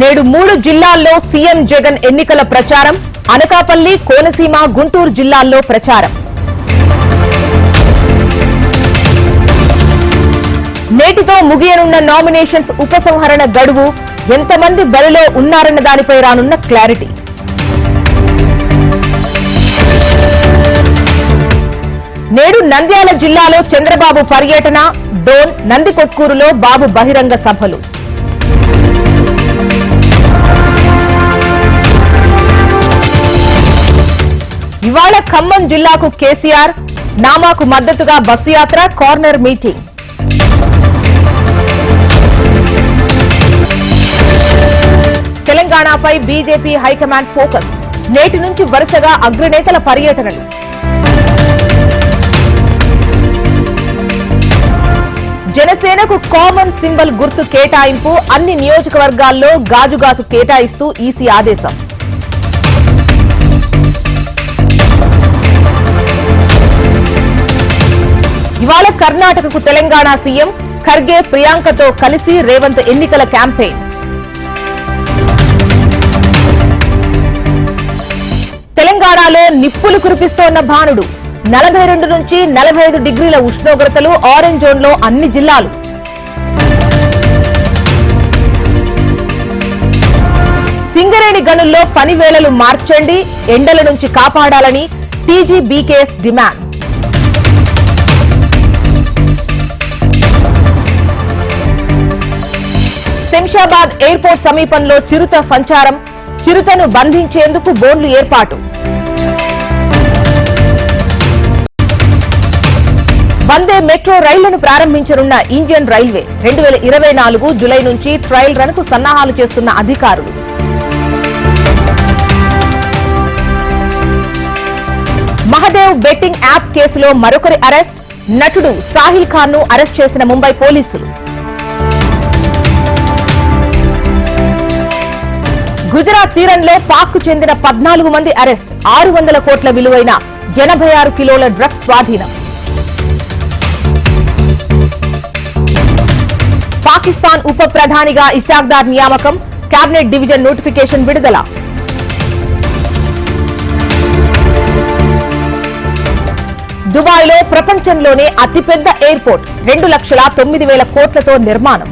నేడు 3 జిల్లాల్లో సీఎం జగన్ ఎన్నికల ప్రచారం. అనకాపల్లి, కోనసీమ, గుంటూరు జిల్లాల్లో ప్రచారం. నేటితో ముగియనున్న నామినేషన్స్ ఉపసంహరణ గడువు. ఎంతమంది బరిలో ఉన్నారన్న దానిపై రానున్న క్లారిటీ. నేడు నంద్యాల జిల్లాలో చంద్రబాబు పర్యటన. డోన్, నందికొట్కూరులో బాబు బహిరంగ సభలు. ఇవాళ ఖమ్మం జిల్లాకు కేసీఆర్. నామాకు మద్దతుగా బస్సు యాత్ర, కార్నర్ మీటింగ్. తెలంగాణపై బీజేపీ హైకమాండ్ ఫోకస్. నేటి నుంచి వరుసగా అగ్రనేతల పర్యటనలు. జనసేనకు కామన్ సింబల్ గుర్తు కేటాయింపు. అన్ని నియోజకవర్గాల్లో గాజుగాసు కేటాయిస్తూ ఈసీ ఆదేశం. ఇవాళ కర్ణాటకకు తెలంగాణ సీఎం. ఖర్గే, ప్రియాంకతో కలిసి రేవంత్ ఎన్నికల క్యాంపెయిన్. తెలంగాణలో నిప్పులు కురిపిస్తోన్న భానుడు. 42 నుంచి 45 డిగ్రీల ఉష్ణోగ్రతలు. ఆరెంజ్ జోన్లో అన్ని జిల్లాలు. సింగరేణి గనుల్లో పని వేళలు మార్చండి, ఎండల నుంచి కాపాడాలని టీజీబీకేఎస్ డిమాండ్. శంషాబాద్ ఎయిర్పోర్ట్ సమీపంలో చిరుత సంచారం. చిరుతను బంధించేందుకు బోన్లు ఏర్పాటు. వందే మెట్రో రైళ్లను ప్రారంభించనున్న ఇండియన్ రైల్వే. 2024 జులై నుంచి ట్రయల్ రన్ కు సన్నాహాలు చేస్తున్న అధికారులు. మహదేవ్ బెట్టింగ్ యాప్ కేసులో మరొకరి అరెస్ట్. నటుడు సాహిల్ ఖాన్ ను అరెస్ట్ చేసిన ముంబై పోలీసులు. గుజరాత్ తీరంలో పాక్ కు చెందిన 14 మంది అరెస్ట్. 600 కోట్ల విలువైన 86 కిలోల డ్రగ్స్ స్వాధీనం. పాకిస్తాన్ ఉప ప్రధానిగా ఇషాక్దార్ నియామకం. కేబినెట్ డివిజన్ నోటిఫికేషన్ విడుదల. దుబాయ్లో ప్రపంచంలోనే అతిపెద్ద ఎయిర్పోర్ట్. 2,09,000 కోట్లతో నిర్మాణం.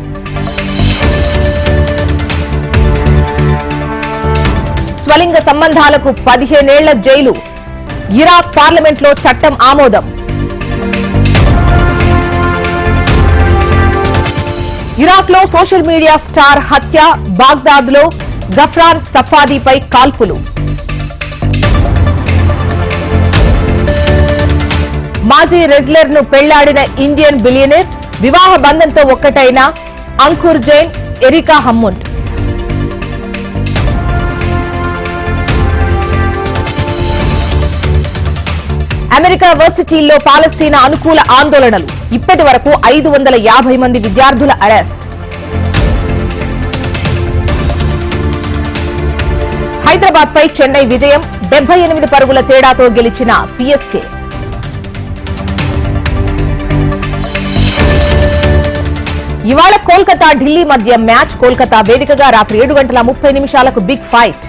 స్వలింగ సంబంధాలకు 15 ఏళ్ల జైలు. ఇరాక్ పార్లమెంట్లో చట్టం ఆమోదం. ఇరాక్ లో సోషల్ మీడియా స్టార్ హత్య. బాగ్దాద్ లో గఫ్రాన్ సఫాదీపై కాల్పులు. మాజీ రెజ్లర్ ను పెళ్లాడిన ఇండియన్ బిలియనీర్. వివాహ బంధంతో ఒక్కటైన అంకుర్ జైన్, ఎరికా హమ్ముండ్. అమెరికా వర్సిటీల్లో పాలస్తీనా అనుకూల ఆందోళనలు. ఇప్పటి వరకు 550 మంది విద్యార్థుల అరెస్ట్. హైదరాబాద్ పై చెన్నై విజయం. 78 పరుగుల తేడాతో గెలిచిన సీఎస్కే. ఇవాళ కోల్కతా ఢిల్లీ మధ్య మ్యాచ్. కోల్కతా వేదికగా రాత్రి 7 గంటల 30 నిమిషాలకు బిగ్ ఫైట్.